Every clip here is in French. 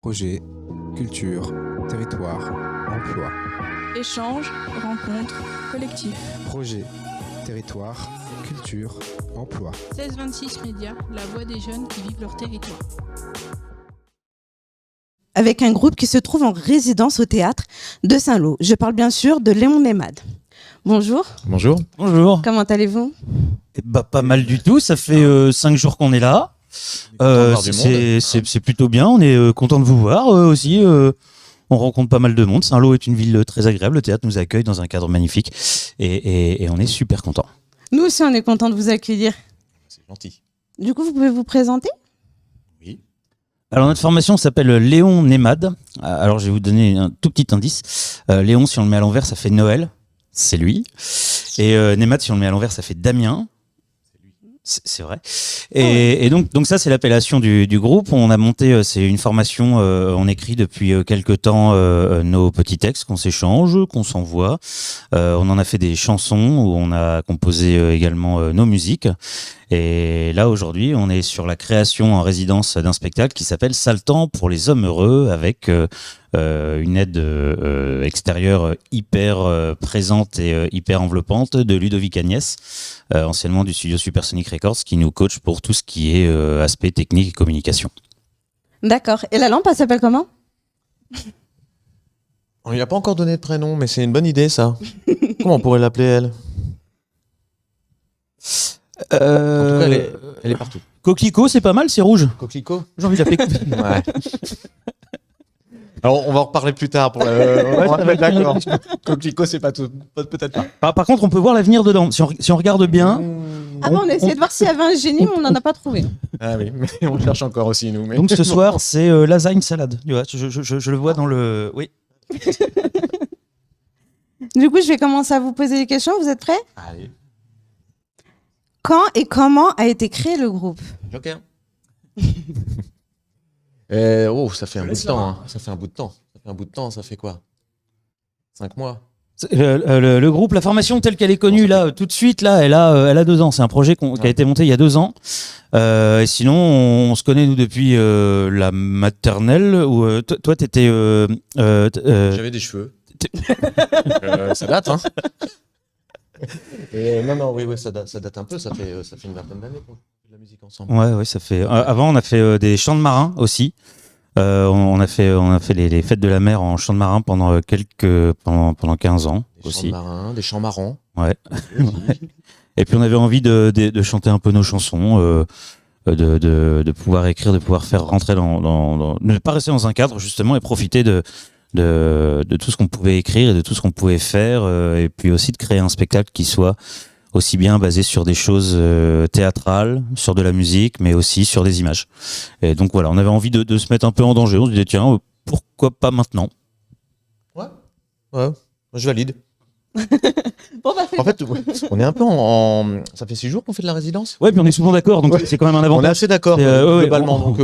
Projet, culture, territoire, emploi. Échanges, rencontres, collectifs. Projet, territoire, culture, emploi. 16-26 Médias, la voix des jeunes qui vivent leur territoire. Avec un groupe qui se trouve en résidence au théâtre de Saint-Lô. Je parle bien sûr de Léon Nemad. Bonjour. Bonjour. Bonjour. Comment allez-vous ? Pas mal du tout. Ça fait 5 jours qu'on est là. C'est plutôt bien. On est content de vous voir aussi. On rencontre pas mal de monde. Saint-Lô est une ville très agréable. Le théâtre nous accueille dans un cadre magnifique et on est super content. Nous aussi, on est content de vous accueillir. C'est gentil. Du coup, vous pouvez vous présenter ? Oui. Alors notre formation s'appelle Léon Nemad. Alors je vais vous donner un tout petit indice. Léon, si on le met à l'envers, ça fait Noël. C'est lui. Et Nemad, si on le met à l'envers, ça fait Damien. C'est vrai. Et donc ça, c'est l'appellation du groupe. On a monté, c'est une formation, on écrit depuis quelque temps nos petits textes qu'on s'échange, qu'on s'envoie. On en a fait des chansons où on a composé également nos musiques. Et là, aujourd'hui, on est sur la création en résidence d'un spectacle qui s'appelle Sale temps pour les hommes heureux, avec une aide extérieure hyper présente et hyper enveloppante de Ludovic Agnès, anciennement du studio Supersonic Records, qui nous coach pour tout ce qui est aspect technique et communication. D'accord. Et la lampe, elle s'appelle comment ? On lui a pas encore donné de prénom, mais c'est une bonne idée, ça. Comment on pourrait l'appeler, elle ? En tout cas, elle est partout. Coquelicot, c'est pas mal, c'est rouge. Coquelicot ? J'ai envie de l'appeler. Ouais. Alors, on va en reparler plus tard. On va se mettre d'accord. Coquelicot, c'est pas tout. Peut-être pas. Par contre, on peut voir l'avenir dedans. Si on regarde bien. Avant, on a essayé de voir s'il y avait un génie, mais on n'en a pas trouvé. Ah oui, mais on cherche encore aussi, nous. Mais... Donc ce soir, c'est lasagne salade. Tu vois, je le vois dans le... Oui. Du coup, je vais commencer à vous poser des questions. Vous êtes prêts ? Allez. Quand et comment a été créé le groupe ? Joker. Ça fait un bout de temps. Hein. Ça fait un bout de temps. Ça fait quoi ? 5 mois. Le groupe, la formation telle qu'elle est connue là, tout de suite, là, elle a 2 ans. C'est un projet qui a été monté il y a 2 ans. Et sinon, on se connaît nous depuis la maternelle. Où toi, t'étais. J'avais des cheveux. Ça date, hein. Non, oui, ça date un peu. Ça fait une vingtaine d'années qu'on fait de la musique ensemble. Ouais, ça fait. Avant, on a fait des chants de marins aussi. On a fait les fêtes de la mer en chant de marin pendant 15 ans des aussi. Chants de marins, des chants marrants. Ouais. Et puis on avait envie de chanter un peu nos chansons, de pouvoir écrire, de pouvoir faire rentrer dans ne pas rester dans un cadre justement et profiter de tout ce qu'on pouvait écrire et de tout ce qu'on pouvait faire, et puis aussi de créer un spectacle qui soit aussi bien basé sur des choses théâtrales, sur de la musique, mais aussi sur des images. Et donc voilà, on avait envie de se mettre un peu en danger. On se disait tiens, pourquoi pas maintenant ? Ouais, je valide. Bon, En fait, on est un peu ça fait 6 jours qu'on fait de la résidence. Ouais, puis on est souvent d'accord, donc c'est quand même un avantage. On est assez d'accord, globalement. Donc,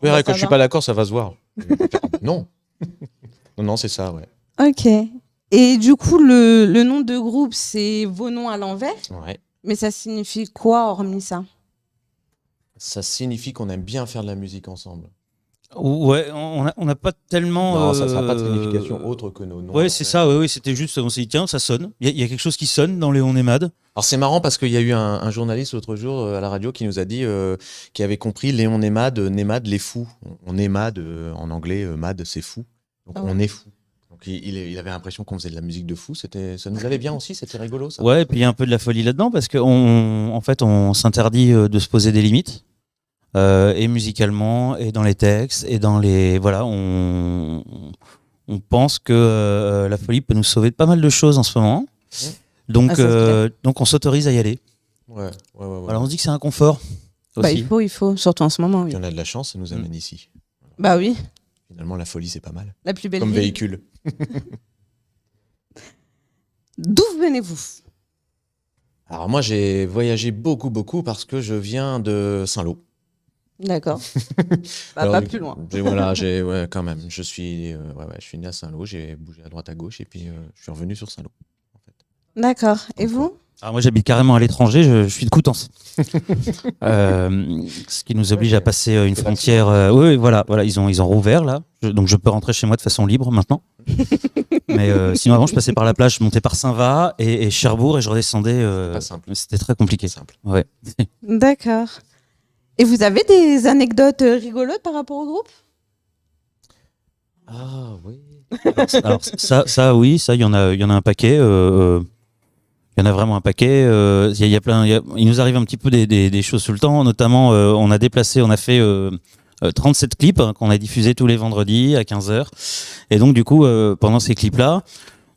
ça quand je suis va. pas d'accord, ça va se voir. Non. Non, c'est ça, ouais. Ok. Et du coup, le nom de groupe, c'est vos noms à l'envers. Ouais. Mais ça signifie quoi, hormis ça ? Ça signifie qu'on aime bien faire de la musique ensemble. Ouais, on n'a pas tellement. Non, ça n'a pas de signification autre que nos noms. Ouais, c'est ça. Ouais, c'était juste. On s'est dit tiens, ça sonne. Il y a quelque chose qui sonne dans Léon Nemad. Alors c'est marrant parce qu'il y a eu un journaliste l'autre jour à la radio qui nous a dit qu'il avait compris Léon Nemad, Nemad les fous. On est mad en anglais, mad c'est fou. Donc on est fou. Donc il avait l'impression qu'on faisait de la musique de fou. Ça nous allait bien aussi, c'était rigolo ça. Ouais, et puis il y a un peu de la folie là-dedans parce qu'en fait on s'interdit de se poser des limites. Et musicalement, et dans les textes, et dans les... Voilà, on pense que la folie peut nous sauver de pas mal de choses en ce moment. Donc on s'autorise à y aller. Ouais. Voilà, on se dit que c'est un confort aussi. Il faut, surtout en ce moment, oui. Puis on a de la chance, ça nous amène ici. Bah oui, Finalement, la folie, c'est pas mal. la plus belle Comme ville. véhicule. D'où venez-vous ? Alors moi, j'ai voyagé beaucoup parce que je viens de Saint-Lô. D'accord. Alors, Pas plus loin. Quand même. Je suis né à Saint-Lô, j'ai bougé à droite à gauche et puis je suis revenu sur Saint-Lô. En fait. D'accord. Et vous ? Alors moi j'habite carrément à l'étranger, je suis de Coutances. Ce qui nous oblige à passer une frontière. Oui, voilà, ils ont rouvert là, donc je peux rentrer chez moi de façon libre maintenant. Mais sinon avant je passais par la plage, je montais par Saint-Va et Cherbourg et je redescendais. Pas simple. C'était très compliqué. Simple. Ouais. D'accord. Et vous avez des anecdotes rigolotes par rapport au groupe? Ah oui. Alors ça oui, ça il y en a un paquet. Il y en a vraiment un paquet. Il y a plein. Il nous arrive un petit peu des choses tout le temps. Notamment, on a fait 37 clips qu'on a diffusés tous les vendredis à 15h. Et donc du coup, pendant ces clips-là,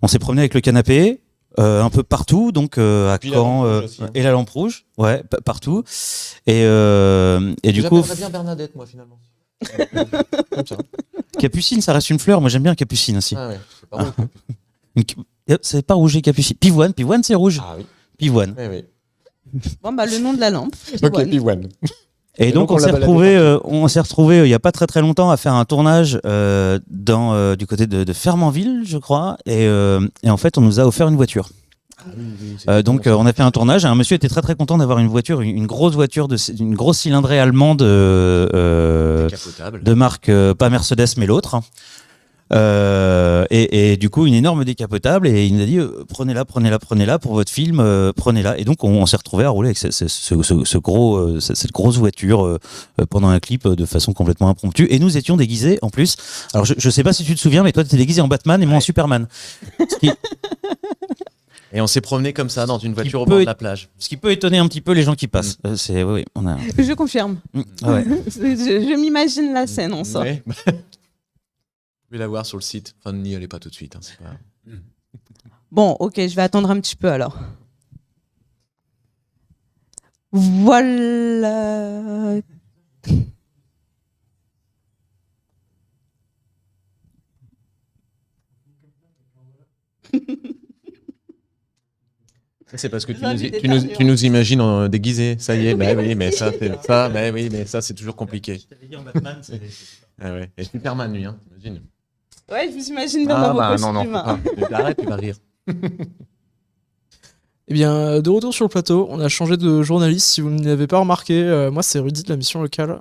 on s'est promené avec le canapé. Un peu partout, donc à Puis Caen la lampe rouge aussi, hein. et la lampe rouge, ouais, partout. Et du coup, J'appellerais bien Bernadette, moi, finalement. Comme ça. Capucine, ça reste une fleur. Moi, j'aime bien Capucine aussi. Ah ouais, c'est pas bon. C'est pas rouge et Capucine. Pivoine, c'est rouge. Ah oui. Pivoine. Oui, oui. Bon, bah, le nom de la lampe. Ok, Pivoine. Et donc on s'est retrouvé il y a pas très longtemps à faire un tournage du côté de Fermanville, je crois, et en fait on nous a offert une voiture. Donc on a fait un tournage et un monsieur était très content d'avoir une voiture, une grosse voiture une grosse cylindrée allemande Décapotable. de marque pas Mercedes mais l'autre. Et du coup une énorme décapotable et il nous a dit prenez-la pour votre film, prenez-la. Et donc on s'est retrouvé à rouler avec cette grosse voiture pendant un clip de façon complètement impromptue et nous étions déguisés en plus. Alors je sais pas si tu te souviens mais toi tu étais déguisé en Batman et moi en Superman. Et on s'est promené comme ça dans une voiture au bord de la plage. Ce qui peut étonner un petit peu les gens qui passent. Oui, on a. Je confirme. Ouais. Je m'imagine la scène en sort. Ouais. Je vais la voir sur le site. Enfin, n'y allez pas tout de suite. Hein, c'est pas... Bon, ok, je vais attendre un petit peu alors. Voilà. C'est parce que tu nous imagines déguisés. Ça y est, bah oui, mais ça, c'est toujours compliqué. Ah ouais. Et Superman, lui, hein, imagine. Ouais, je vous imagine bien dans vos costumes. Non, arrête, tu vas rire. Eh bien, de retour sur le plateau, on a changé de journaliste. Si vous ne l'avez pas remarqué, moi c'est Rudy de la mission locale,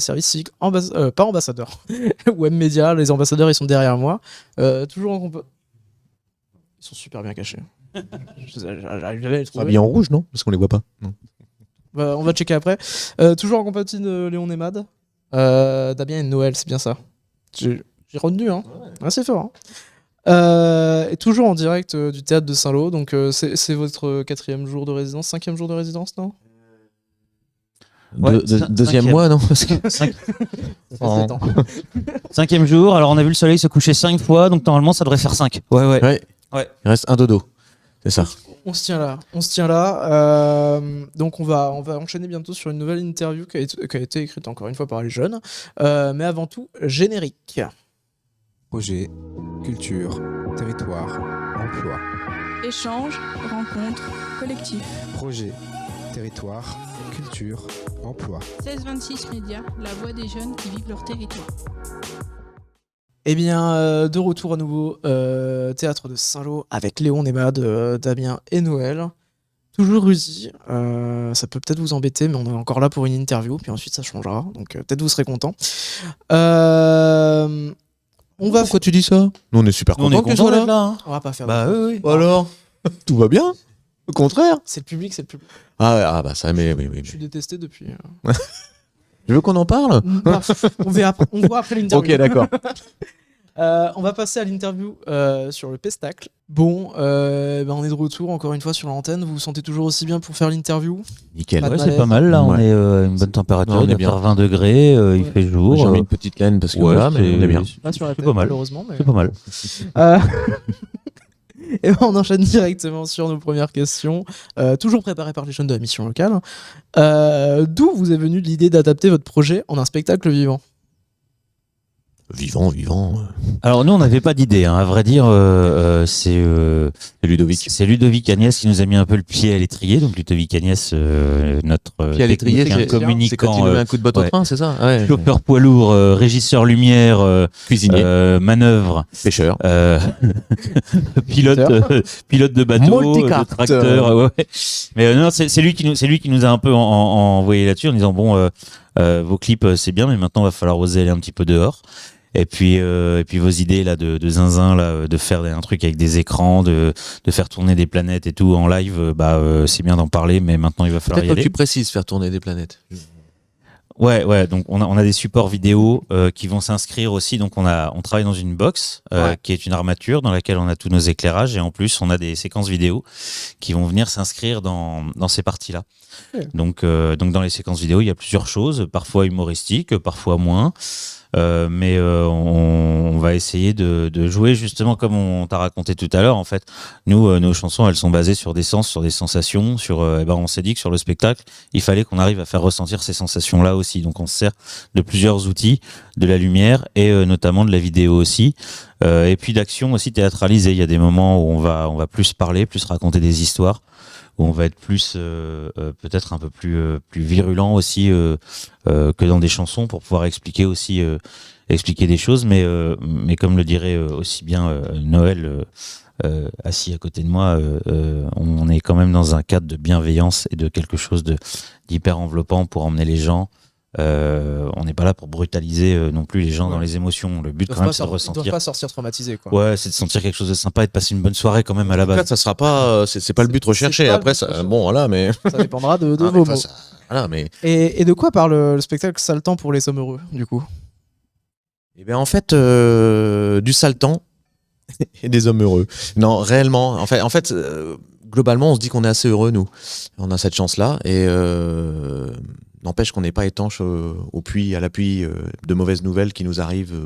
service civique, pas ambassadeur, web média. Les ambassadeurs ils sont derrière moi, toujours en ils sont super bien cachés. J'arrive jamais à les trouver. Habillé en rouge, non? Parce qu'on les voit pas. Non. On va checker après. Toujours en compagnie de Léon Nemad, Damien et Noël, c'est bien ça. J'ai retenu, hein. Ouais, c'est fort. Hein. Et toujours en direct du théâtre de Saint-Lô. Donc c'est votre 4e jour de résidence, 5e jour de résidence, non? Deuxième mois, non? Cinquième jour. Alors on a vu le soleil se coucher 5 fois, donc normalement ça devrait faire 5. Ouais. Il reste un dodo. C'est ça. On se tient là. Donc on va enchaîner bientôt sur une nouvelle interview qui a été écrite encore une fois par les jeunes. Mais avant tout, générique. Projet, culture, territoire, emploi. Échange, rencontre, collectif. Projet, territoire, culture, emploi. 1626 Médias, la voix des jeunes qui vivent leur territoire. Eh bien, de retour à nouveau, théâtre de Saint-Lô avec Léon Nemad, Damien et Noël. Toujours Rudy. Ça peut peut-être vous embêter, mais on est encore là pour une interview, puis ensuite ça changera. Donc peut-être vous serez contents. Pourquoi tu dis ça? Nous, on est super On est contents que tu content sois d'être là. là. Hein. On va pas faire Bah de... oui. Alors, tout va bien? Au contraire. C'est le public. Ah bah ça, mais oui. Je suis détesté depuis... Tu veux qu'on en parle? On voit après l'interview. Ok, d'accord. On va passer à l'interview sur le pestacle. Bon, on est de retour encore une fois sur l'antenne. Vous vous sentez toujours aussi bien pour faire l'interview? Nickel. Pas de Ouais, c'est malaise. pas mal là, on Ouais. est à une bonne température, Ouais, on est il doit bien. faire 20 degrés, il fait jour. J'ai mis une petite laine parce que ouais, voilà, mais on est bien. Pas sur la C'est tête, pas mal. malheureusement. Mais... C'est pas mal. Et ben on enchaîne directement sur nos premières questions, toujours préparées par les jeunes de la mission locale. D'où vous est venue l'idée d'adapter votre projet en un spectacle vivant? Vivant. Alors nous, on n'avait pas d'idée, hein. À vrai dire, c'est Ludovic. C'est Ludovic Agnès qui nous a mis un peu le pied à l'étrier. Donc Ludovic Agnès, notre Pied à l'étrier, technicien c'est communicant, quand il met un coup de botte au ouais. train, c'est ça? Ouais. Chauffeur poids lourd, régisseur lumière, Cuisinier, manœuvre, pêcheur. pilote de bateau, de Multicarte. tracteur. Ouais. Mais non, c'est lui qui nous a un peu envoyé là-dessus en disant bon, vos clips c'est bien, mais maintenant il va falloir oser aller un petit peu dehors. Et puis vos idées là de zinzin là, de faire un truc avec des écrans, de faire tourner des planètes et tout en live, c'est bien d'en parler, mais maintenant il va falloir Peut-être y que aller. tu précises faire tourner des planètes. Ouais. Donc on a des supports vidéo qui vont s'inscrire aussi. Donc on travaille dans une box qui est une armature dans laquelle on a tous nos éclairages et en plus on a des séquences vidéo qui vont venir s'inscrire dans ces parties-là. Ouais. Donc dans les séquences vidéo il y a plusieurs choses, parfois humoristiques, parfois moins. Mais on va essayer de jouer justement comme on t'a raconté tout à l'heure. En fait, nous, nos chansons, elles sont basées sur des sens, sur des sensations. On s'est dit que sur le spectacle, il fallait qu'on arrive à faire ressentir ces sensations-là aussi. Donc, on se sert de plusieurs outils, de la lumière et notamment de la vidéo aussi. Et puis d'action aussi théâtralisée. Il y a des moments où on va plus parler, plus raconter des histoires, où on va être plus peut-être un peu plus virulent aussi que dans des chansons pour pouvoir expliquer aussi expliquer des choses, mais comme le dirait aussi bien Noël assis à côté de moi, on est quand même dans un cadre de bienveillance et de quelque chose d'hyper enveloppant pour emmener les gens. On n'est pas là pour brutaliser non plus les gens dans les émotions. Le but quand même c'est de Ils doivent ressentir. pas sortir traumatisés, quoi. Ouais, c'est de sentir quelque chose de sympa et de passer une bonne soirée quand même à la En tout cas, base. ça sera pas, c'est pas le but recherché. c'est pas le Après, but ça, recherché. bon, voilà, mais. Ça dépendra de Ah, mais vos enfin, mots. voilà, mais. Et de quoi parle le spectacle Sale temps pour les hommes heureux, du coup? Eh bien, en fait, du sale temps et des hommes heureux. Non, réellement. En fait, globalement, on se dit qu'on est assez heureux, nous. On a cette chance-là. Et n'empêche qu'on n'est pas étanche à l'appui de mauvaises nouvelles qui nous arrivent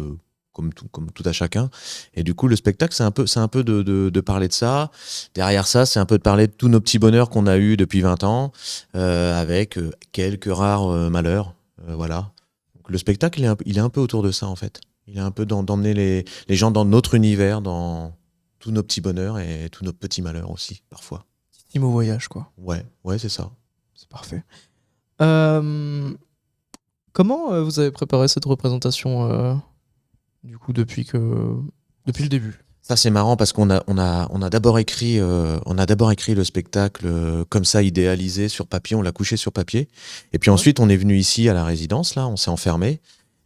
comme tout à chacun. Et du coup, le spectacle, c'est un peu de parler de ça. Derrière ça, c'est un peu de parler de tous nos petits bonheurs qu'on a eus depuis 20 ans, avec quelques rares malheurs. Voilà. Le spectacle, il est un peu autour de ça, en fait. Il est un peu d'emmener les gens dans notre univers, dans tous nos petits bonheurs et tous nos petits malheurs aussi, parfois. Petit mot voyage, quoi. Ouais, c'est ça. C'est parfait. Comment vous avez préparé cette représentation, du coup, depuis le début? Ça, c'est marrant parce qu'on a d'abord écrit le spectacle comme ça, idéalisé sur papier, on l'a couché sur papier. Et puis ensuite, on est venu ici à la résidence, là, on s'est enfermé.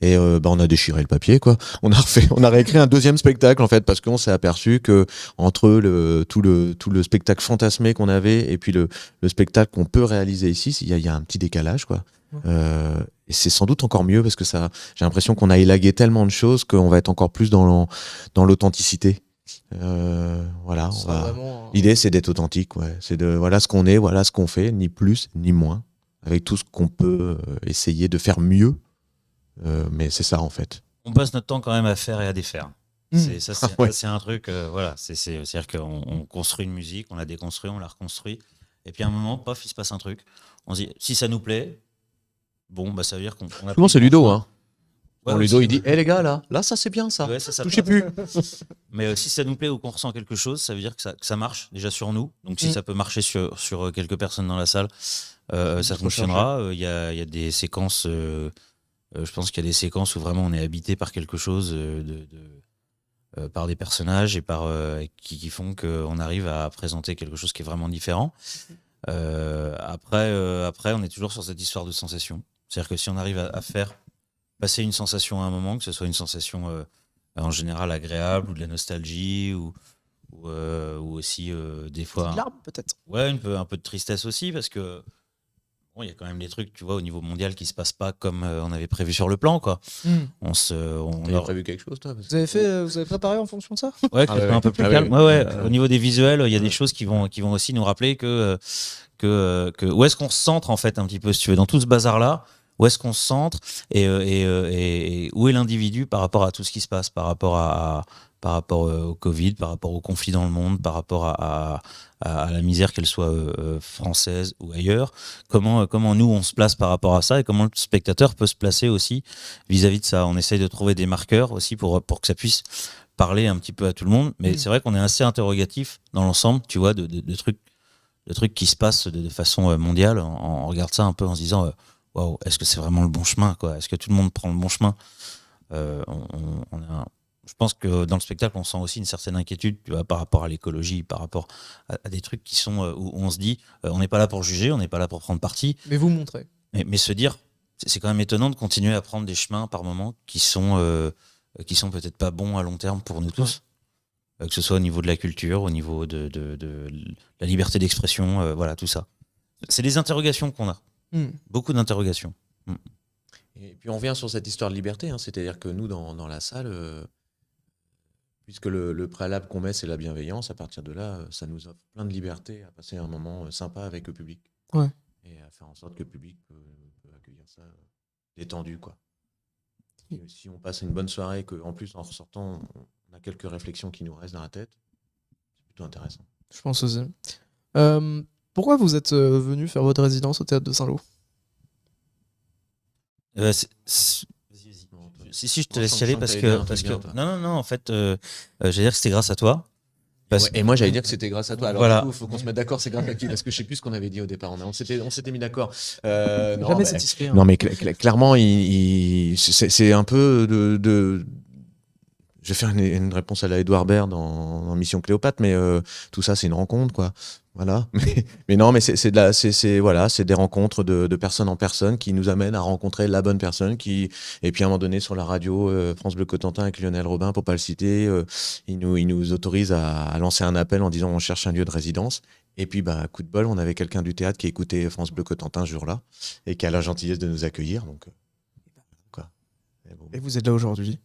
Et on a déchiré le papier, quoi. On a réécrit un deuxième spectacle, en fait, parce qu'on s'est aperçu que entre tout le spectacle fantasmé qu'on avait et puis le spectacle qu'on peut réaliser ici, il y a un petit décalage, quoi. Et c'est sans doute encore mieux parce que j'ai l'impression qu'on a élagué tellement de choses qu'on va être encore plus dans l'authenticité. Voilà. L'idée, c'est d'être authentique, ouais. C'est voilà ce qu'on est, voilà ce qu'on fait, ni plus ni moins, avec tout ce qu'on peut essayer de faire mieux. Mais c'est ça en fait. On passe notre temps quand même à faire et à défaire. Ça, c'est un truc, voilà. C'est-à-dire qu'on construit une musique, on la déconstruit, on la reconstruit. Et puis à un moment, paf, il se passe un truc. On se dit, si ça nous plaît, bon, ça veut dire qu'on a. Souvent, c'est Ludo, hein. Ouais, Ludo, il dit, les gars, là, ça c'est bien ça. Ouais, ça touchez plus. Mais si ça nous plaît ou qu'on ressent quelque chose, ça veut dire que ça marche déjà sur nous. Donc si ça peut marcher sur quelques personnes dans la salle, ça fonctionnera. Il y a des séquences. Je pense qu'il y a des séquences où vraiment on est habité par quelque chose, par des personnages et qui font qu'on arrive à présenter quelque chose qui est vraiment différent. Après, on est toujours sur cette histoire de sensation. C'est-à-dire que si on arrive à faire passer une sensation à un moment, que ce soit une sensation en général agréable ou de la nostalgie ou aussi des fois... Une larme, peut-être. Ouais, un peu de tristesse aussi parce que bon, il y a quand même des trucs, tu vois, au niveau mondial qui se passent pas comme on avait prévu sur le plan, quoi. On a prévu quelque chose, toi? Vous avez préparé en fonction de ça? Ouais, que ce soit un peu plus calme. Ouais. Au niveau des visuels, il y a des choses qui vont aussi nous rappeler que où est-ce qu'on se centre en fait un petit peu, si tu veux, dans tout ce bazar-là. où est-ce qu'on se centre et où est l'individu par rapport à tout ce qui se passe, par rapport au Covid, par rapport au conflit dans le monde, par rapport à la misère, qu'elle soit française ou ailleurs. Comment nous, on se place par rapport à ça et comment le spectateur peut se placer aussi vis-à-vis de ça. On essaye de trouver des marqueurs aussi pour que ça puisse parler un petit peu à tout le monde. Mais c'est vrai qu'on est assez interrogatif dans l'ensemble, tu vois, de trucs qui se passent de façon mondiale. On regarde ça un peu en se disant waouh, est-ce que c'est vraiment le bon chemin, quoi? Est-ce que tout le monde prend le bon chemin? Je pense que dans le spectacle, on sent aussi une certaine inquiétude, tu vois, par rapport à l'écologie, par rapport à des trucs qui sont où on se dit on n'est pas là pour juger, on n'est pas là pour prendre parti. Mais vous montrez. Mais se dire, c'est quand même étonnant de continuer à prendre des chemins par moment qui sont peut-être pas bons à long terme pour nous tous. Que ce soit au niveau de la culture, au niveau de la liberté d'expression, voilà, tout ça. C'est des interrogations qu'on a. Beaucoup d'interrogations. Et puis on revient sur cette histoire de liberté, hein, c'est-à-dire que nous, dans la salle, puisque le préalable qu'on met, c'est la bienveillance, à partir de là, ça nous offre plein de liberté à passer un moment sympa avec le public. Ouais. Et à faire en sorte que le public peut accueillir ça détendu, quoi. Et si on passe une bonne soirée et qu'en plus, en ressortant, on a quelques réflexions qui nous restent dans la tête, c'est plutôt intéressant. Je pense aussi. Pourquoi vous êtes venu faire votre résidence au Théâtre de Saint-Lô? Si, je te laisse y aller parce que non, en fait, j'allais dire que c'était grâce à toi. Et moi, j'allais dire que c'était grâce à toi. Alors, voilà. Du coup, il faut qu'on se mette d'accord, c'est grâce à qui? Parce que je sais plus ce qu'on avait dit au départ. On s'était mis d'accord. Jamais satisfait. Non, mais clairement, c'est un peu de. Je vais faire une réponse à la Edouard Baird dans Mission Cléopâtre, mais tout ça, c'est une rencontre, quoi. Voilà. Mais non, mais c'est des rencontres de personne en personne qui nous amènent à rencontrer la bonne personne et puis à un moment donné sur la radio France Bleu Cotentin avec Lionel Robin, pour pas le citer, il nous autorise à lancer un appel en disant on cherche un lieu de résidence. Et puis, coup de bol, on avait quelqu'un du théâtre qui écoutait France Bleu Cotentin ce jour-là et qui a la gentillesse de nous accueillir. Donc, quoi. Et vous êtes là aujourd'hui.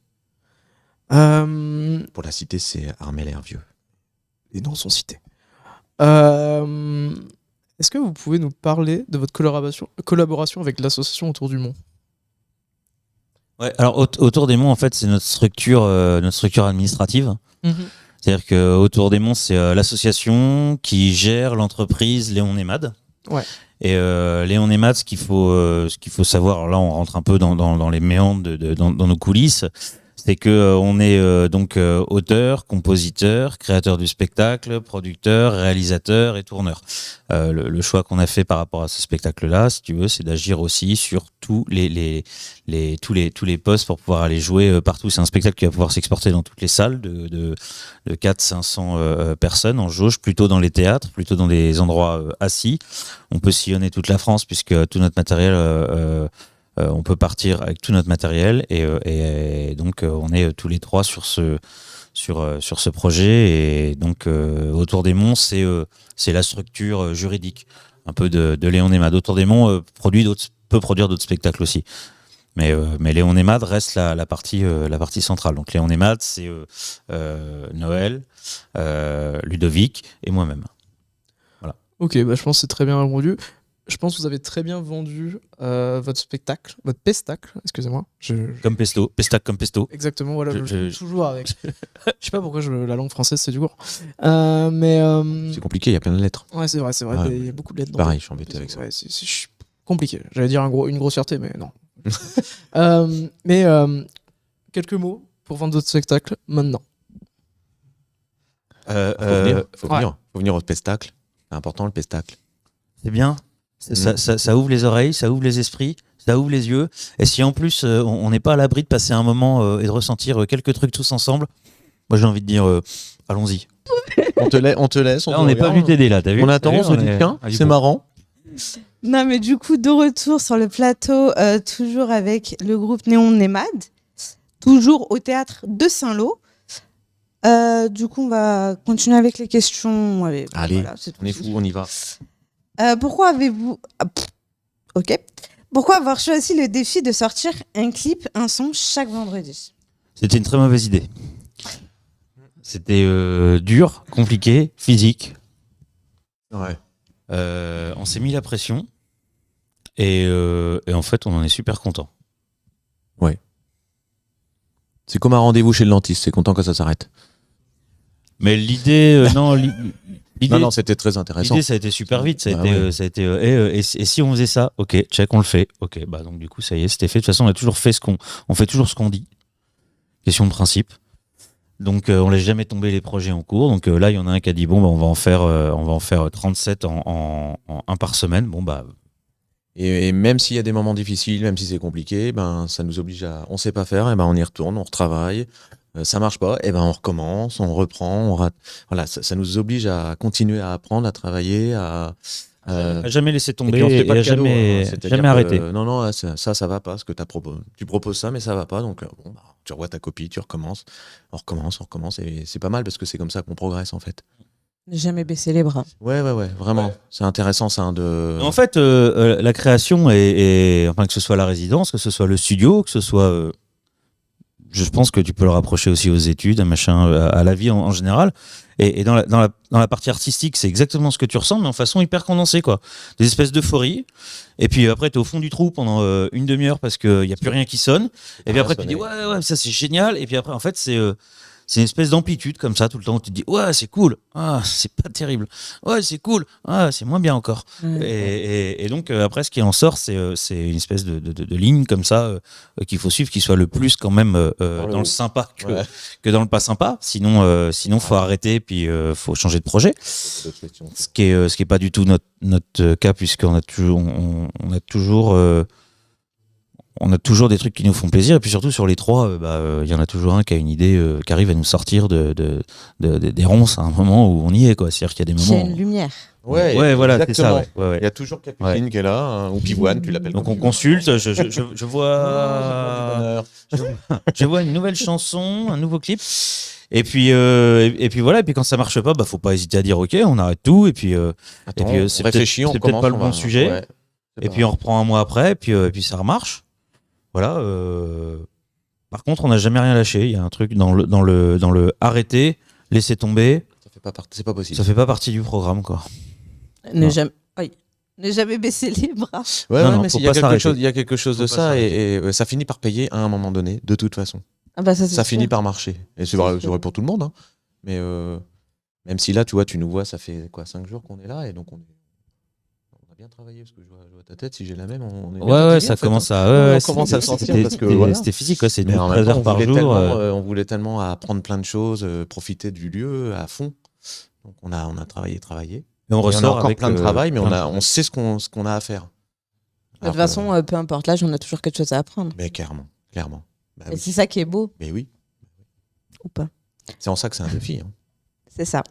Pour la cité, c'est Armel Hervieux. Les noms sont cités. Est-ce que vous pouvez nous parler de votre collaboration avec l'association Autour du Mont? Ouais, alors Autour des Monts, en fait, c'est notre structure administrative. C'est-à-dire que Autour des Monts, c'est l'association qui gère l'entreprise Léon Nemad. Ouais. Et Léon Nemad, ce qu'il faut savoir, alors là, on rentre un peu dans les méandres dans nos coulisses. C'est que on est donc auteur, compositeur, créateur du spectacle, producteur, réalisateur et tourneur. Le choix qu'on a fait par rapport à ce spectacle-là, si tu veux, c'est d'agir aussi sur tous les postes pour pouvoir aller jouer partout. C'est un spectacle qui va pouvoir s'exporter dans toutes les salles de 400-500 personnes en jauge, plutôt dans les théâtres, plutôt dans des endroits assis. On peut sillonner toute la France puisque tout notre matériel on peut partir avec tout notre matériel et donc on est tous les trois sur ce projet et donc Autour des Monts c'est la structure juridique un peu de Léon Nemad. Autour des Monts peut produire d'autres spectacles aussi, mais Léon Nemad reste la partie centrale. Donc Léon Nemad c'est Noël, Ludovic et moi-même. Voilà. Ok, je pense que c'est très bien répondu. Je pense que vous avez très bien vendu votre spectacle, votre pestacle, excusez-moi. Comme pesto, pestacle comme pesto. Exactement, voilà, je toujours avec. Je sais pas pourquoi la langue française c'est du cours. Mais c'est compliqué, il y a plein de lettres. Ouais, c'est vrai, il y a beaucoup de lettres. Pareil, je suis embêté avec ça. Ouais, c'est compliqué. J'allais dire une grossièreté, mais non. Quelques mots pour vendre votre spectacle maintenant. Faut venir au pestacle. C'est important le pestacle. C'est bien. Ça ouvre les oreilles, ça ouvre les esprits, ça ouvre les yeux. Et si en plus on n'est pas à l'abri de passer un moment et de ressentir quelques trucs tous ensemble, moi j'ai envie de dire allons-y. On te laisse. Là, on n'est pas venu t'aider là, t'as vu? On attend, on se dit tiens, c'est marrant. Non mais du coup de retour sur le plateau, toujours avec le groupe Léon Nemad, toujours au théâtre de Saint-Lô. Du coup on va continuer avec les questions. Allez, voilà, on est fou, on y va. Pourquoi avez-vous... Ok. Pourquoi avoir choisi le défi de sortir un clip, un son chaque vendredi? C'était une très mauvaise idée. C'était dur, compliqué, physique. Ouais. On s'est mis la pression. Et en fait, on en est super content. C'est comme un rendez-vous chez le dentiste, c'est content quand ça s'arrête. Mais l'idée, l'idée, Non, c'était très intéressant. l'idée, ça a été super vite. Ça a Bah été, ouais. ça a été, et si on faisait ça, ok, check, on le fait. Ok, bah donc du coup, ça y est, c'était fait. De toute façon, on a toujours fait on fait toujours ce qu'on dit. Question de principe. Donc, on laisse jamais tomber les projets en cours. Donc là, il y en a un qui a dit bon, bah, on va en faire 37 en un par semaine. Bon bah. Et même s'il y a des moments difficiles, même si c'est compliqué, ben ça nous oblige à. On sait pas faire, et ben on y retourne, on retravaille. Ça marche pas, et ben on recommence, on reprend, on rate. Voilà, ça nous oblige à continuer à apprendre, à travailler, à Jamais laisser et tomber puis on se fait pas et de à cadeaux, jamais, hein. C'est-à-dire jamais que, arrêter. non, ça va pas, parce que tu proposes ça, mais ça va pas, donc bon, bah, tu revois ta copie, tu recommences, on recommence, et c'est pas mal parce que c'est comme ça qu'on progresse en fait. Ne jamais baisser les bras. Ouais, vraiment, c'est intéressant ça de. En fait, la création enfin que ce soit la résidence, que ce soit le studio, que ce soit, je pense que tu peux le rapprocher aussi aux études, à la vie en général. Et dans la partie artistique, c'est exactement ce que tu ressens, mais en façon hyper condensée, quoi. Des espèces d'euphorie. Et puis après, t'es au fond du trou pendant une demi-heure parce qu'il n'y a plus rien qui sonne. Et puis après, tu dis ouais, ça c'est génial. Et puis après, en fait, c'est une espèce d'amplitude comme ça tout le temps où tu te dis ouais, c'est cool. Ah, c'est pas terrible. Ouais, c'est cool. Ah, c'est moins bien encore. Et donc après, ce qui en sort, c'est une espèce de ligne comme ça qu'il faut suivre, qui soit le plus quand même dans le sympa que dans le pas sympa. Sinon, faut arrêter, puis faut changer de projet. Ce qui est pas du tout notre cas, puisqu'on a toujours des trucs qui nous font plaisir, et puis surtout sur les trois, y en a toujours un qui a une idée qui arrive à nous sortir des ronces à un moment où on y est, quoi. C'est-à-dire qu'il y a des Il y a moments. une lumière. Ouais, voilà, c'est ça. exactement. Ouais. Il y a toujours Capucine qui est là, hein, ou Pivoine, tu l'appelles. Donc comme on tu veux. consulte, je vois, je vois une nouvelle chanson, un nouveau clip. Et puis voilà, et puis quand ça marche pas, faut pas hésiter à dire ok, on arrête tout, et puis Attends, puis, on c'est réfléchit, peut-être- on c'est peut-être commence. pas le on bon va- sujet. ouais, c'est et pas puis on reprend un mois après, et puis ça remarche. Voilà. Par contre, on n'a jamais rien lâché. Il y a un truc dans le arrêter, laisser tomber. Ça fait pas partie, c'est pas possible. Ça fait pas partie du programme, quoi. Ne jamais baisser les bras. Ouais, Non, mais faut il y a pas quelque s'arrêter. chose, il y a quelque chose Faut de pas ça, s'arrêter. et ça finit par payer à un moment donné, de toute façon. Ah bah ça Ça c'est finit sûr. par marcher. Et c'est C'est vrai, sûr. pour tout le monde, hein. Mais même si là, tu vois, tu nous vois, ça fait quoi, 5 jours qu'on est là, et donc on a bien travaillé, parce que je vois ta tête, si j'ai la même, on est bien Ouais, fatigué, ça en fait, commence hein. à. On commence à sentir, parce que c'était voilà. c'était physique, quoi. C'est Mais en 13 même temps, heures par jour. on voulait tellement apprendre plein de choses, profiter du lieu à fond. Donc on a travaillé. Et on Et on a ressort encore avec plein de travail, mais plein de on sait ce qu'on a à faire. De Alors toute façon, peu importe l'âge, on a toujours quelque chose à apprendre. mais clairement. Bah Et oui. c'est ça qui est beau, Mais oui, ou pas. c'est en ça que c'est un défi. Hein. C'est ça.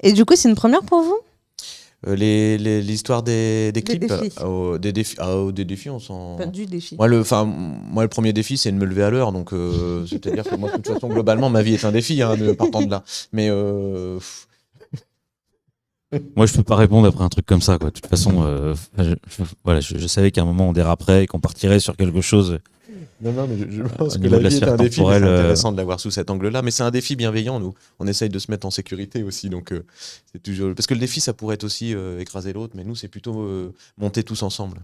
Et du coup, c'est une première pour vous? L'histoire des clips, défis. des défis, on s'en. Enfin, du défi. Moi, le premier défi, c'est de me lever à l'heure. Donc, c'est-à-dire que moi, de toute façon, globalement, ma vie est un défi, hein, partant de là. Mais Moi, je peux pas répondre après un truc comme ça, quoi. De toute façon, voilà, je savais qu'à un moment on déraperait et qu'on partirait sur quelque chose. non, mais je pense Au que niveau la de la vie est sphère un défi. Mais temporelle, c'est intéressant de l'avoir sous cet angle-là. Mais c'est un défi bienveillant. Nous, on essaye de se mettre en sécurité aussi. Donc, c'est toujours parce que le défi, ça pourrait être aussi écraser l'autre. Mais nous, c'est plutôt monter tous ensemble,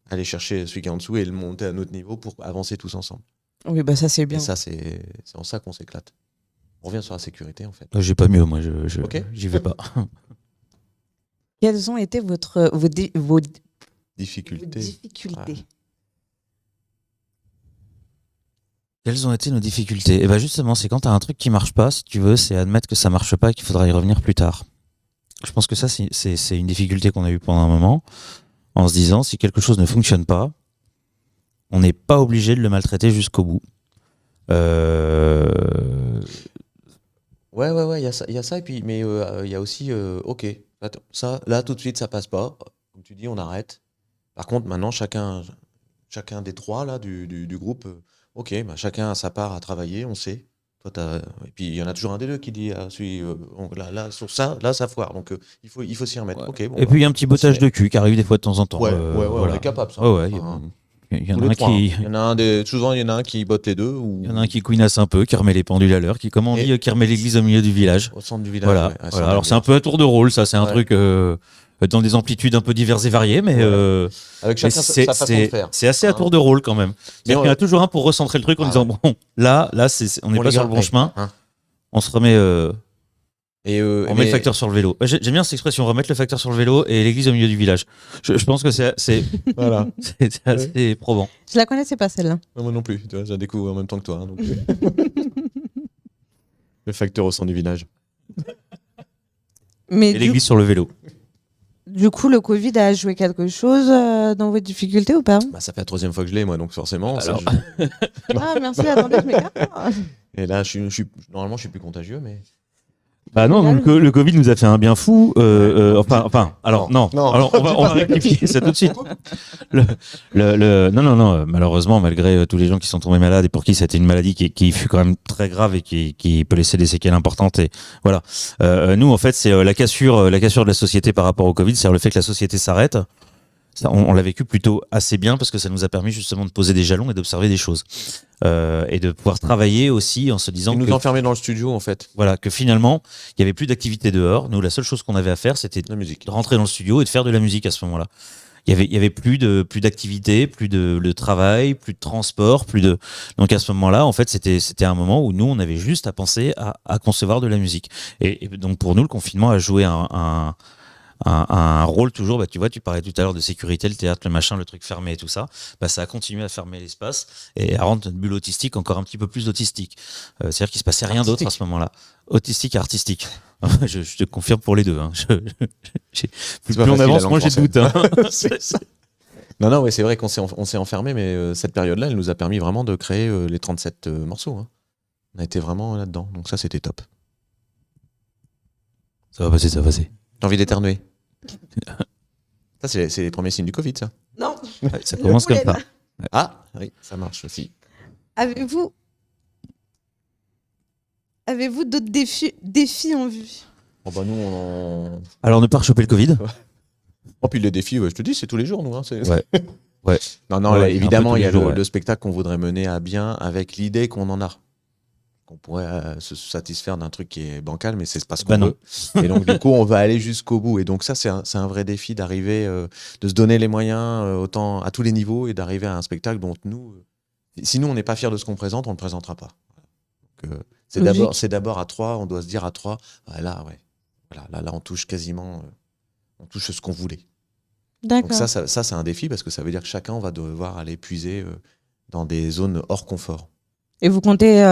aller chercher celui qui est en dessous et le monter à notre niveau pour avancer tous ensemble. Oui, bah ça c'est bien. Et ça, c'est en ça qu'on s'éclate. On revient sur la sécurité, en fait. J'ai pas mieux, moi, Ok. j'y vais pas. Quelles ont été vos Difficulté. difficultés? Quelles ont été nos difficultés? Et ben justement, c'est quand tu as un truc qui marche pas, si tu veux, c'est admettre que ça marche pas et qu'il faudra y revenir plus tard. Je pense que ça, c'est une difficulté qu'on a eue pendant un moment, en se disant, si quelque chose ne fonctionne pas, on n'est pas obligé de le maltraiter jusqu'au bout. Ouais, il y a ça, et puis, mais il y a aussi, ok, attends, ça, là, tout de suite, ça passe pas. Comme tu dis, on arrête. Par contre, maintenant, chacun des trois, là, du groupe, ok, bah, chacun a sa part à travailler, on sait. Toi, et puis, il y en a toujours un des deux qui dit, là, sur ça, là, ça foire. Donc, il faut s'y remettre. Ouais. Ok, bon, Et puis il y a un petit bottage de cul qui arrive des fois de temps en temps. Ouais, voilà. on est capable, ça. Ouais, Enfin, il y en tous a les un trois, hein. qui. Il y en a souvent, il y en a un qui botte les deux, ou Il y en a un qui couinasse un peu, qui remet les pendules à l'heure, qui, comme on Et- dit, qui remet l'église au milieu du village. au centre du village. Voilà. ouais, Voilà. Alors c'est un peu un tour de rôle, ça. C'est un Ouais. truc. dans des amplitudes un peu diverses et variées, mais, Avec mais chacun sa façon de faire. c'est assez à tour de rôle quand même. Il y en a toujours un pour recentrer le truc en Ah disant bon, là on n'est Bon, pas les sur gars, le bon chemin, hein. on se remet. On On met le facteur sur le vélo. J'aime bien cette expression, remettre le facteur sur le vélo et l'église au milieu du village. Je pense que c'est Voilà. c'est assez probant. Je la connaissais pas celle-là. Moi non plus, tu vois, je la découvre en même temps que toi. Hein, donc, le facteur au centre du village. Mais Et l'église sur le vélo. du coup, le Covid a joué quelque chose dans vos difficultés ou pas? Bah, ça fait la 3e fois que je l'ai, moi, donc forcément. Alors- Ah, merci, attendez, je m'écarte. Et là, normalement, je suis plus contagieux, mais. Bah non, le Covid nous a fait un bien fou. Alors non. Non. Alors on va rectifier ça tout de suite. Non. Malheureusement, malgré tous les gens qui sont tombés malades et pour qui c'était une maladie qui fut quand même très grave et qui peut laisser des séquelles importantes. Et voilà. Nous, en fait, c'est la cassure de la société par rapport au Covid, c'est le fait que la société s'arrête. Ça, on l'a vécu plutôt assez bien parce que ça nous a permis justement de poser des jalons et d'observer des choses et de pouvoir travailler aussi en se disant Ils nous que enfermer dans le studio, en fait. voilà, que finalement, il y avait plus d'activité dehors. Nous, la seule chose qu'on avait à faire, c'était La musique. de rentrer dans le studio et de faire de la musique à ce moment-là. Il y avait plus d'activité, plus de travail, plus de transport, donc à ce moment-là, en fait, c'était un moment où nous, on avait juste à penser à concevoir de la musique. Et donc pour nous, le confinement a joué un rôle toujours, bah, tu vois, tu parlais tout à l'heure de sécurité, le théâtre, le machin, le truc fermé et tout ça, bah, ça a continué à fermer l'espace et à rendre notre bulle autistique encore un petit peu plus autistique. C'est-à-dire qu'il se passait rien d'autre à ce moment-là. Autistique et artistique. je te confirme pour les deux. Hein. Plus pas on facile, avance, la moins langue j'ai de doute. Hein. Non, ouais, c'est vrai qu'on s'est enfermé, mais cette période-là, elle nous a permis vraiment de créer les 37 morceaux. Hein. On a été vraiment là-dedans, donc ça, c'était top. Ça va passer. T'as envie d'éternuer? Ça, c'est les premiers signes du Covid, ça. Non. Ouais, ça commence comme ça. Ah, oui, ça marche aussi. Avez-vous d'autres défis en vue? Oh, bah, nous, Alors ne pas choper le Covid. Oh, puis les défis, ouais, je te dis, c'est tous les jours, nous. Hein, Ouais. Non, Ouais, là, un évidemment, peu tous il y a les jours, le spectacle qu'on voudrait mener à bien avec l'idée qu'on en a. Qu'on pourrait se satisfaire d'un truc qui est bancal, mais c'est pas ce qu'on Bah non. veut. Et donc, du coup, on va aller jusqu'au bout. Et donc, ça, c'est un vrai défi d'arriver, de se donner les moyens autant à tous les niveaux et d'arriver à un spectacle dont nous, si nous, on n'est pas fiers de ce qu'on présente, on ne le présentera pas. Donc, c'est d'abord à 3, on doit se dire à 3, là, on touche quasiment, on touche ce qu'on voulait. Donc D'accord. ça, c'est un défi parce que ça veut dire que chacun va devoir aller puiser dans des zones hors confort. Et vous comptez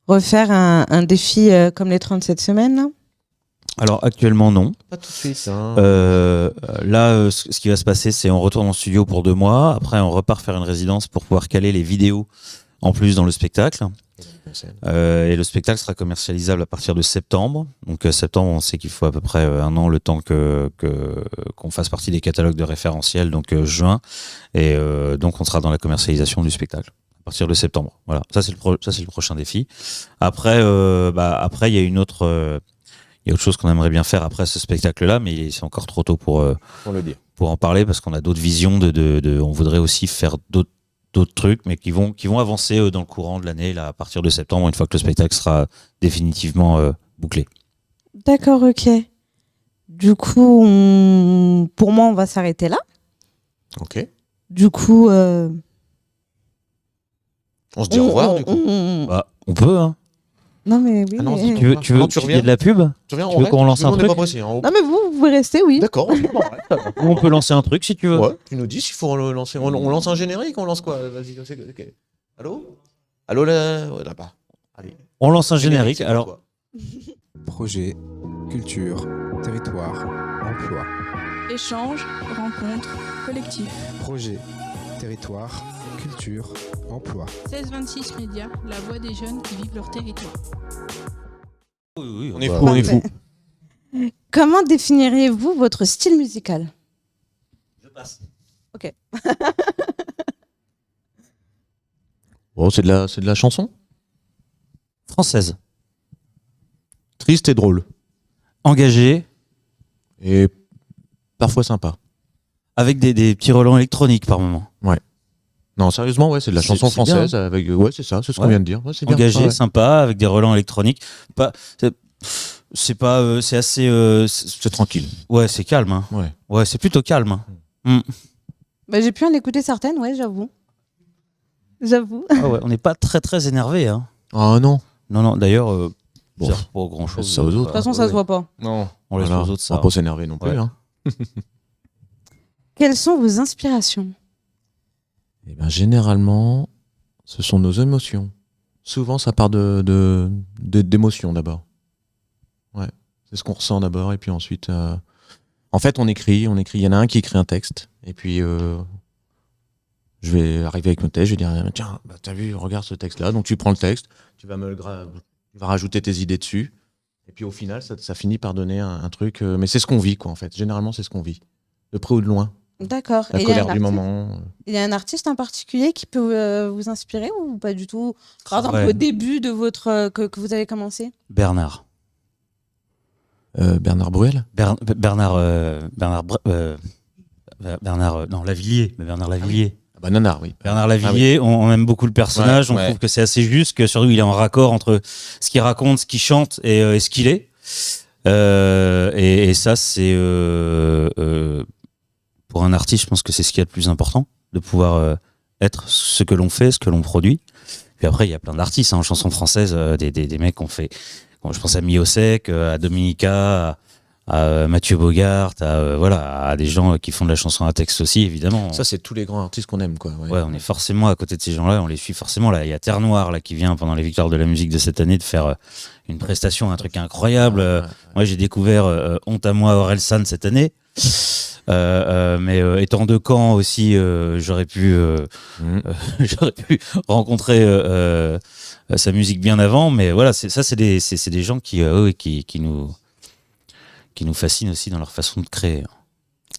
refaire un défi comme les 37 semaines là? Alors actuellement non. Pas tout de suite. Hein. Là, ce qui va se passer, c'est on retourne en studio pour 2 mois. Après, on repart faire une résidence pour pouvoir caler les vidéos en plus dans le spectacle. Et le spectacle sera commercialisable à partir de septembre. Donc septembre, on sait qu'il faut à peu près 1 an le temps qu'on fasse partie des catalogues de référentiel, donc juin. Et donc on sera dans la commercialisation du spectacle à partir de septembre. Voilà, ça c'est le prochain défi. Après, il y a autre chose qu'on aimerait bien faire après ce spectacle-là, mais c'est encore trop tôt pour le dire. Pour en parler parce qu'on a d'autres visions on voudrait aussi faire d'autres trucs, mais qui vont avancer dans le courant de l'année, là, à partir de septembre, une fois que le spectacle sera définitivement bouclé. D'accord, ok. Du coup, pour moi, on va s'arrêter là. Ok. Du coup, on se dit au revoir, du coup. Bah, on peut, hein. Non, mais oui. Ah non, mais... si Tu veux tu qu'il y reviens ait de la pub? Tu reviens, Tu veux qu'on lance un on n'est truc pas pressé. Hein. Non, mais vous pouvez rester, oui. D'accord. Ou on peut lancer un truc si tu veux. Ouais, tu nous dis s'il faut le lancer. On lance un générique, on lance quoi? Vas-y. Okay. Allô là, ouais, là-bas. Allez. On lance un générique. c'est Alors, quoi? Projet, culture, territoire, emploi. Échange, rencontre, collectif. Projet, territoire, culture, emploi. 1626 Médias, la voix des jeunes qui vivent leur territoire. oui, On est fou, on est fou. Comment définiriez-vous votre style musical? Je passe. Ok. Bon, c'est de la chanson. Française. Triste et drôle. Engagée, Et parfois sympa. avec des petits relents électroniques par moment. Non, sérieusement, ouais, c'est de la chanson C'est bien. française avec. Ouais, c'est ça, c'est ce qu'on Ouais. vient de dire. Ouais, c'est bien. Engagée, Ouais. sympa, avec des relents électroniques. C'est pas, c'est assez, C'est tranquille. ouais, c'est calme. Hein. Ouais. Ouais, c'est plutôt calme. Hein. Bah, j'ai pu en écouter certaines, ouais, j'avoue. J'avoue. Ah ouais, on n'est pas très très énervé. Hein. Oh non. Non. D'ailleurs, Bon. ça sert pas grand chose. Ça aux autres. De toute façon, ça se voit pas. Non. On laisse Voilà. aux autres On va ça. pas s'énerver non plus. Ouais. Hein. Quelles sont vos inspirations? Eh ben, généralement, ce sont nos émotions. Souvent, ça part d'émotions d'abord. Ouais. C'est ce qu'on ressent d'abord et puis ensuite. En fait, on écrit. Il y en a un qui écrit un texte et puis je vais arriver avec mon texte. Je vais dire tiens, bah, t'as vu, regarde ce texte-là. Donc tu prends le texte, tu vas tu vas rajouter tes idées dessus et puis au final, ça finit par donner un truc. Mais c'est ce qu'on vit, quoi, en fait. Généralement, c'est ce qu'on vit, de près ou de loin. D'accord. La Et il y a colère un du artiste- moment. Il y a un artiste en particulier qui peut vous inspirer ou pas du tout? Par exemple, Ouais. au début de votre que vous avez commencé? Bernard. Bernard Bruel. Bernard, non, Lavillier. Bernard Lavillier. Ah bah, Nanar, oui. Bernard Lavillier, on aime beaucoup le personnage, Ouais, on ouais. trouve que c'est assez juste, que surtout il est en raccord entre ce qu'il raconte, ce qu'il chante et ce qu'il est. Et ça, c'est pour un artiste, je pense que c'est ce qu'il y a de plus important, de pouvoir être ce que l'on fait, ce que l'on produit. Puis après, il y a plein d'artistes hein, en chanson française, des mecs qui ont fait. Je pense à Miosek, à Dominica, à Mathieu Bogart, à des gens qui font de la chanson à texte aussi, évidemment. Ça, c'est tous les grands artistes qu'on aime, quoi. Ouais. Ouais, on est forcément à côté de ces gens-là, on les suit forcément. Là, il y a Terre Noire là, qui vient pendant les Victoires de la musique de cette année de faire une prestation, un truc incroyable. Moi, j'ai découvert Honte à moi, Orelsan cette année. Mais étant de Caen aussi, j'aurais pu rencontrer sa musique bien avant. Mais voilà, c'est des gens qui nous fascinent aussi dans leur façon de créer.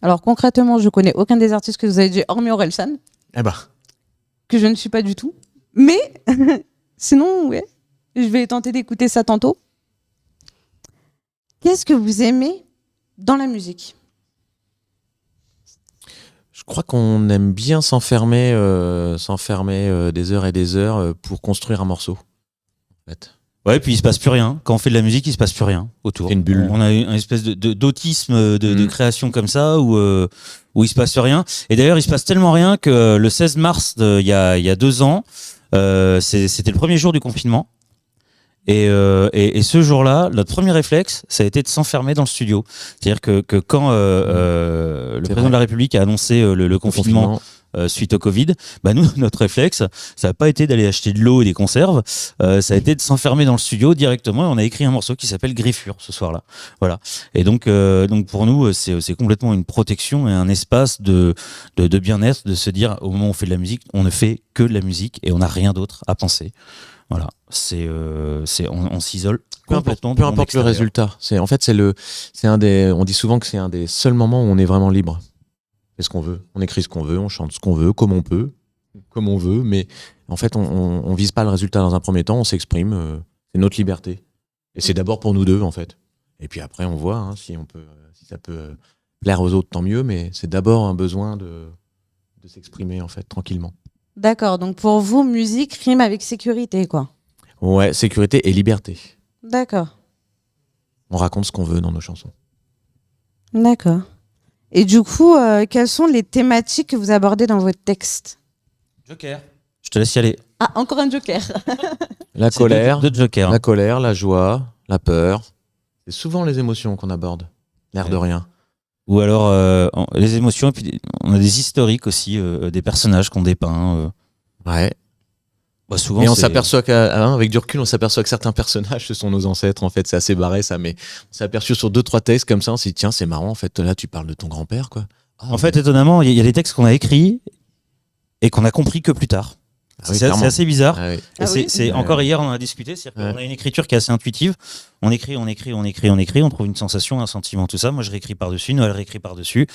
Alors concrètement, je connais aucun des artistes que vous avez dit, hormis Orelsan, Eh ben, que je ne suis pas du tout. Mais sinon, ouais, je vais tenter d'écouter ça tantôt. Qu'est-ce que vous aimez dans la musique? je crois qu'on aime bien s'enfermer des heures et des heures pour construire un morceau. En fait. Ouais, puis il se passe plus rien. Quand on fait de la musique, il se passe plus rien autour. C'est une bulle. On a une espèce d'autisme de création comme ça où il se passe rien. Et d'ailleurs, il se passe tellement rien que le 16 mars il y a 2 ans, c'était le premier jour du confinement. Et ce jour-là, notre premier réflexe, ça a été de s'enfermer dans le studio. C'est-à-dire que quand le président de la République a annoncé le confinement suite au Covid, bah nous, notre réflexe, ça n'a pas été d'aller acheter de l'eau et des conserves, ça a été de s'enfermer dans le studio directement et on a écrit un morceau qui s'appelle Griffure ce soir-là. Voilà. Et donc pour nous, c'est complètement une protection et un espace de bien-être, de se dire au moment où on fait de la musique, on ne fait que de la musique et on n'a rien d'autre à penser. Voilà, on s'isole complètement. Peu importe le résultat. On dit souvent que c'est un des seuls moments où on est vraiment libre. On fait ce qu'on veut, on écrit ce qu'on veut, on chante ce qu'on veut, comme on peut, comme on veut, mais en fait, on vise pas le résultat dans un premier temps, on s'exprime, c'est notre liberté. Et c'est d'abord pour nous deux, en fait. Et puis après, on voit hein, si ça peut plaire aux autres, tant mieux, mais c'est d'abord un besoin de s'exprimer, en fait, tranquillement. D'accord, donc pour vous, musique rime avec sécurité, quoi. Ouais, sécurité et liberté. D'accord, On raconte ce qu'on veut dans nos chansons. d'accord. Et du coup, quelles sont les thématiques que vous abordez dans votre texte? Joker. Je te laisse y aller. Ah, encore un joker. La C'est colère, deux jokers. la colère, la joie, la peur. C'est souvent les émotions qu'on aborde. L'air de rien. Ou alors les émotions, et puis on a des historiques aussi, des personnages qu'on dépeint. Ouais. Bah souvent, Et on s'aperçoit qu'avec du recul, on s'aperçoit que certains personnages, ce sont nos ancêtres. En fait, c'est assez barré ça, mais on s'est aperçu sur 2-3 textes comme ça, on s'est dit, tiens, c'est marrant, en fait, là, tu parles de ton grand-père, quoi. Ah, En fait, étonnamment, il y a des textes qu'on a écrits et qu'on a compris que plus tard. Ah oui, C'est clairement. assez bizarre. Ah oui. Et Ah oui. c'est encore hier, on en a discuté. C'est-à-dire qu'on a une écriture qui est assez intuitive. On écrit, on trouve une sensation, un sentiment, tout ça. Moi, je réécris par-dessus, Noël réécrit par-dessus.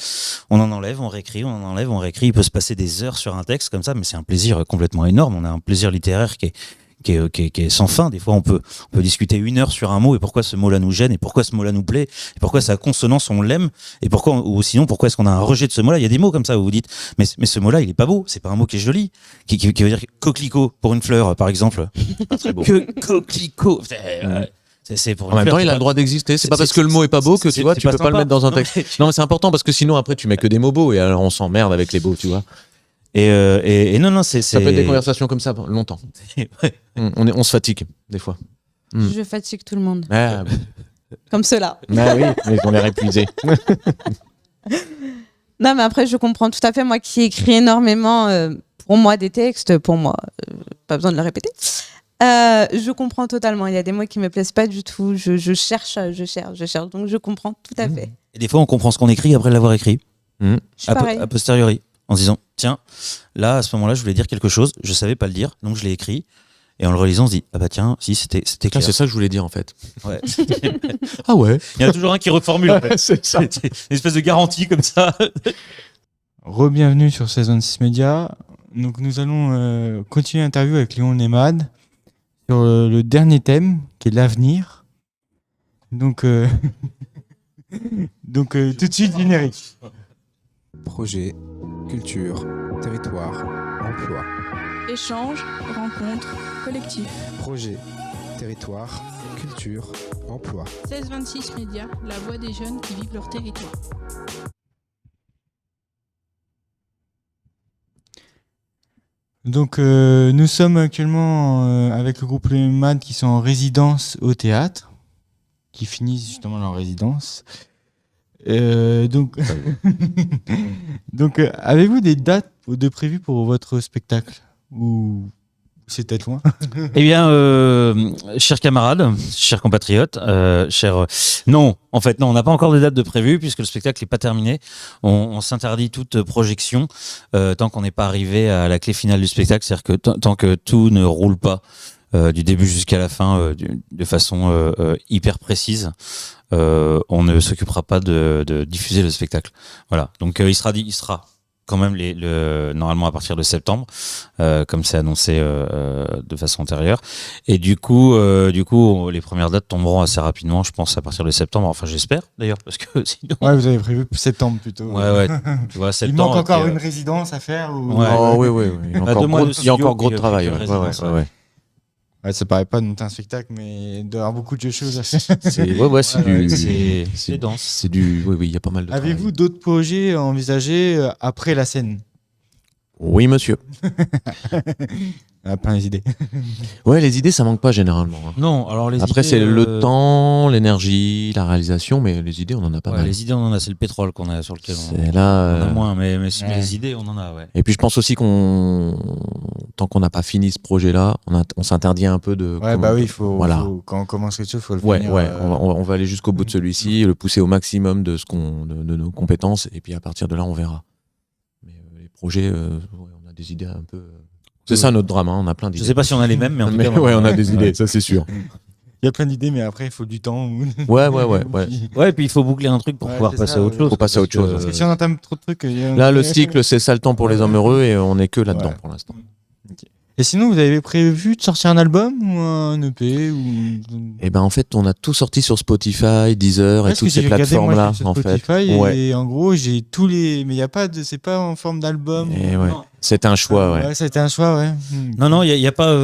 On en enlève, on réécrit, on en enlève, on réécrit. Il peut se passer des heures sur un texte comme ça, mais c'est un plaisir complètement énorme. On a un plaisir littéraire qui est sans fin. Des fois, on peut discuter 1 heure sur un mot et pourquoi ce mot-là nous gêne et pourquoi ce mot-là nous plaît et pourquoi sa consonance on l'aime et pourquoi, ou sinon pourquoi est-ce qu'on a un rejet de ce mot-là. Il y a des mots comme ça où vous dites mais ce mot-là il est pas beau, c'est pas un mot qui est joli, qui veut dire coquelicot pour une fleur par exemple. Pas très beau. Que coquelicot. C'est pour En même faire, temps, c'est il a pas- le droit d'exister. C'est pas c'est- parce que le mot est pas beau que c'est- tu vois, c'est tu pas peux pas le sympa. mettre dans un Non, texte. mais- Non, mais c'est important parce que sinon après tu mets que des mots beaux et alors on s'emmerde avec les beaux, tu vois. Et non, c'est. Ça peut être des conversations comme ça longtemps. Ouais. On se fatigue des fois. Je fatigue tout le monde. Ah, Comme cela. bah oui, mais on est épuisé. Non, mais après, je comprends tout à fait. Moi qui écris énormément, pour moi, des textes, pour moi, pas besoin de le répéter. Je comprends totalement. Il y a des mots qui me plaisent pas du tout. Je cherche. Donc, je comprends tout à fait. Et des fois, on comprend ce qu'on écrit après l'avoir écrit. Je suis pareil. A posteriori. En se disant, tiens, là, à ce moment-là, je voulais dire quelque chose. Je savais pas le dire. Donc, je l'ai écrit. Et en le relisant, on se dit, ah bah tiens, si, c'était Ah, clair. c'est ça que je voulais dire en fait. Ouais. Ah ouais. Il y en a toujours un qui reformule. En fait. C'est ça. C'est une espèce de garantie comme ça. Re-bienvenue sur Saison 6 Média. Donc nous allons continuer l'interview avec Léon Nemad sur le dernier thème qui est l'avenir. Donc, tout de suite générique. Projet, culture, territoire, emploi. Échange, rencontre, collectif. Projet, territoire, culture, emploi. 1626 Médias, la voix des jeunes qui vivent leur territoire. Donc nous sommes actuellement avec le groupe Léon Nemad qui sont en résidence au théâtre, qui finissent justement leur résidence. Donc, avez-vous des dates de prévues pour votre spectacle ou c'est peut-être loin? Eh bien, chers camarades, chers compatriotes, non, en fait, non, on n'a pas encore de date de prévue puisque le spectacle n'est pas terminé. On s'interdit toute projection tant qu'on n'est pas arrivé à la clé finale du spectacle, c'est-à-dire que tant que tout ne roule pas du début jusqu'à la fin de façon hyper précise, on ne s'occupera pas de diffuser le spectacle. Voilà, donc il sera quand même normalement à partir de septembre, comme c'est annoncé de façon antérieure. Et du coup, les premières dates tomberont assez rapidement, je pense, à partir de septembre. Enfin, j'espère d'ailleurs, parce que sinon. Ouais, vous avez prévu septembre plutôt. Ouais, tu vois, Il septembre. manque encore puis, une résidence à faire ou... Ouais. Oh, oui. Il y a encore 2 mois gros, de il y a encore studio, gros de puis, travail. puis, Ouais. résidence, Ouais, ça paraît pas de monter un spectacle, mais il doit y avoir beaucoup de choses à faire. C'est dense. C'est du. Oui, il y a pas mal de. Avez-vous d'autres projets envisagés après la scène? Oui, monsieur. Ah, plein d'idées. Ouais, les idées, ça manque pas généralement. Hein. Non, alors les Après, idées, c'est le temps, l'énergie, la réalisation, mais les idées, on en a pas Ouais, mal. les idées, on en a, c'est le pétrole qu'on a sur lequel C'est on là. en a moins, mais ouais. les idées, on en a, ouais. Et puis, je pense aussi tant qu'on n'a pas fini ce projet-là, on s'interdit un peu de. Ouais, bah oui, Voilà. quand on commence quelque chose, il faut le Ouais, finir. on va aller jusqu'au bout de celui-ci, le pousser au maximum de nos compétences, et puis à partir de là, on verra. Mais les projets, on a des idées un peu. C'est ça notre drame, hein, on a plein d'idées. Je sais pas si on a les mêmes, mais en tout cas, ouais, on a des idées, ça c'est sûr. Il y a plein d'idées, mais après, il faut du temps. Ouais. Ouais, puis il faut boucler un truc pour Ouais, pouvoir c'est passer ça, à autre ouais. chose. Faut passer à autre chose. Parce que si on entame trop de trucs. Là, le cycle, c'est ça le temps pour les hommes heureux, et on est que là-dedans Ouais. pour l'instant. Et sinon, vous avez prévu de sortir un album ou un EP ou... Et ben en fait, on a tout sorti sur Spotify, Deezer et Parce que toutes ces j'ai regardé, moi, plateformes-là, sur en fait. Spotify, Ouais. et en gros, j'ai tous les. Mais il y a pas de. C'est pas en forme d'album. Et ouais. C'était un choix, ouais. Ouais, c'était un choix, ouais. Non, il y a pas.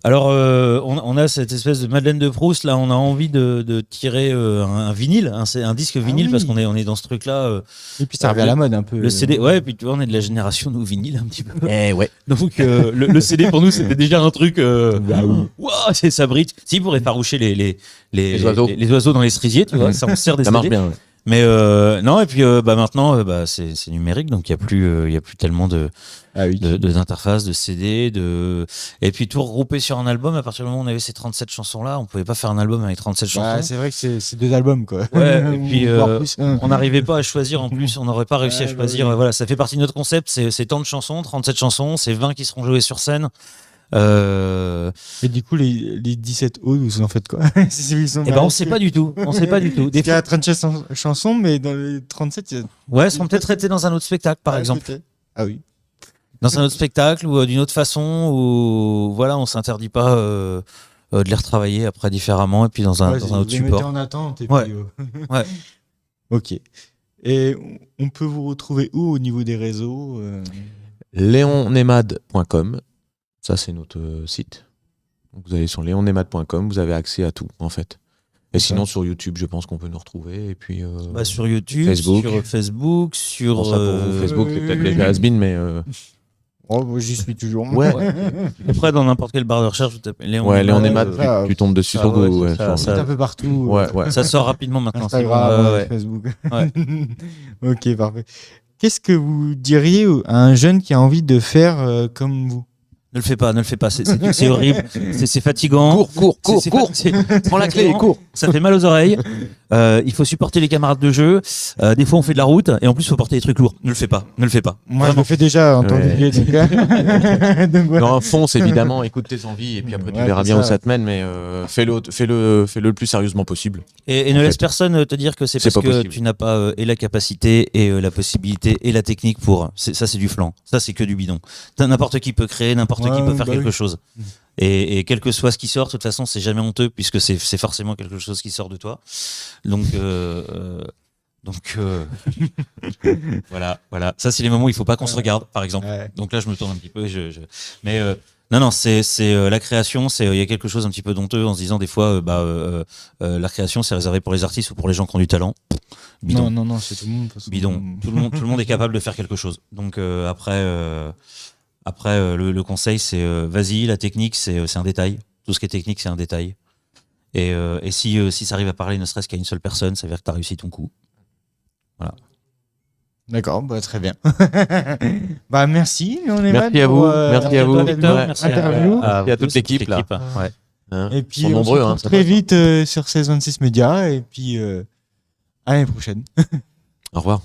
Alors, on a cette espèce de Madeleine de Proust. Là, on a envie de tirer un vinyle, un disque vinyle, oui. parce qu'on est dans ce truc-là. Et puis ça revient à la mode un peu. Le CD, ouais, et puis tu vois, on est de la génération nous vinyle un petit peu. Eh ouais. Donc le CD pour nous c'était déjà un truc. Waouh, c'est ça brille. Si pour effaroucher les oiseaux. les oiseaux dans les cerisiers, tu vois, ça on sert des Ça CD. marche bien. Ouais. Mais non, et puis maintenant c'est numérique, donc il y a plus tellement Ah oui. d'interfaces, de CD, et puis tout regrouper sur un album. À partir du moment où on avait ces 37 chansons là, on pouvait pas faire un album avec 37 chansons. Ouais, c'est vrai que c'est 2 albums, quoi. Ouais, et puis Voire plus. on n'arrivait pas à choisir en plus, on n'aurait pas réussi Ouais, à choisir. bah oui. Voilà, ça fait partie de notre concept, c'est tant de chansons, 37 chansons, c'est 20 qui seront jouées sur scène. Et du coup, les 17 autres, vous en faites quoi? Et ben on sait pas du tout, on sait pas du tout. Des Il y a fois, 37 chansons, mais dans les 37, il y a... ouais, seront peut-être traités dans un autre spectacle, par Ah, exemple. peut-être. Ah oui. Dans un autre spectacle ou d'une autre façon, où voilà, on s'interdit pas de les retravailler après différemment et puis dans un Ouais, autre vous les mettez support. en attente. Et Ouais. puis, Ouais. Ok. Et on peut vous retrouver où au niveau des réseaux Léonnemad.com, ça c'est notre site. Donc, vous allez sur léonnemad.com, vous avez accès à tout en fait. Et sinon, sur YouTube, je pense qu'on peut nous retrouver. Et puis, Sur YouTube, Facebook. sur Bon, ça, pour vous, Facebook, c'est peut-être déjà has-been, mais. Oh, moi, j'y suis toujours. Ouais. Après, dans n'importe quelle barre de recherche, vous tapez Léon Léon Nemad, Nemad, tu tombes dessus ça, sur ouais, Google. c'est ça, C'est un peu partout. Ouais. ça sort rapidement maintenant. Instagram, Ouais. Facebook. Ouais. Ok, parfait. Qu'est-ce que vous diriez à un jeune qui a envie de faire comme vous? Ne le fais pas. C'est horrible. C'est fatigant. Cours. Prends la clé et cours. Ça fait mal aux oreilles. Il faut supporter les camarades de jeu. Des fois, on fait de la route et en plus, il faut porter des trucs lourds. Ne le fais pas. Moi, je le fais déjà en tant que DJ, donc, voilà. Non, fonce évidemment, écoute tes envies et puis après tu Ouais, verras c'est bien où ça. ça te mène, mais fais-le le plus sérieusement possible. Et ne En laisse fait. personne te dire que c'est C'est parce pas que possible. tu n'as pas et la capacité et la possibilité et la technique pour. Ça, c'est du flan. Ça, c'est que du bidon. N'importe qui peut créer, n'importe qui peut faire quelque chose. Et quel que soit ce qui sort, de toute façon, c'est jamais honteux puisque c'est forcément quelque chose qui sort de toi. Donc voilà. Ça, c'est les moments où il faut pas qu'on se regarde, par exemple. Ouais. Donc là, je me tourne un petit peu. Mais non, c'est la création. Il y a quelque chose un petit peu d'honteux en se disant des fois, la création, c'est réservé pour les artistes ou pour les gens qui ont du talent. Bidon. Non, c'est tout le monde. de toute façon. Bidon. Tout le monde est capable de faire quelque chose. Donc après, le conseil, c'est vas-y. La technique, c'est un détail. Tout ce qui est technique, c'est un détail. Et si ça arrive à parler ne serait-ce qu'à une seule personne, ça veut dire que tu as réussi ton coup. Voilà. D'accord, très bien. Merci, Léon Nemad. Merci à vous. Merci à vous. Merci Interview. Merci à toute l'équipe, là. Ouais. Hein, Et puis, ils sont on nombreux. se Hein, retrouve très vite sur Saison 6 Média. Et puis, à l'année prochaine. Au revoir.